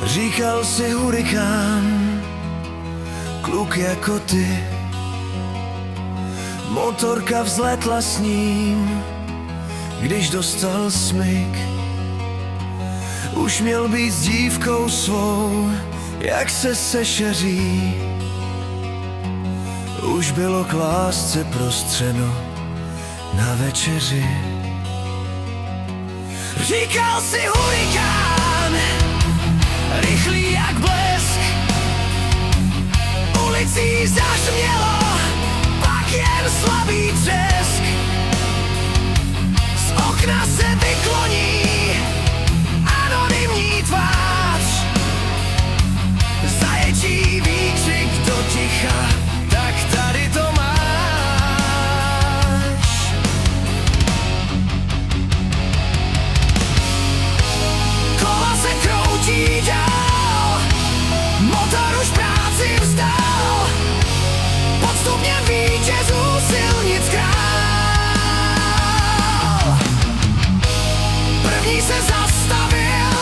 Říkal si hurikán, kluk jako ty. Motorka vzletla s ním, když dostal smyk. Už měl být s dívkou svou, jak se sešeří. Už bylo k lásce prostřeno na večeři. Říkal si hurikán, rychlý jak blesk. Ulicí zařmělo, pak jen slabý třesk. Z okna se vykloní anonymní tvář. Zaječí výkřik do ticha, tak tady to máš. Kola se kroutí dál, motor už práci vzdal. Pod stupněm vítězů silnic král. První se zastavil,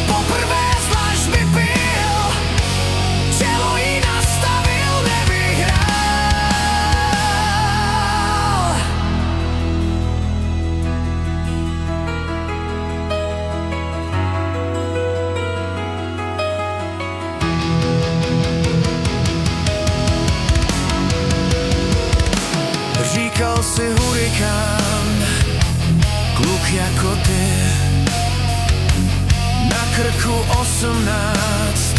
poprvé zvlášť vypil. Čelo jí nastavil, nevyhrál. Říkal si hurikán, kluk jako ty. Na krku 18,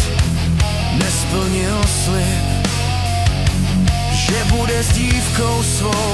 nesplnil slib, že bude s dívkou svou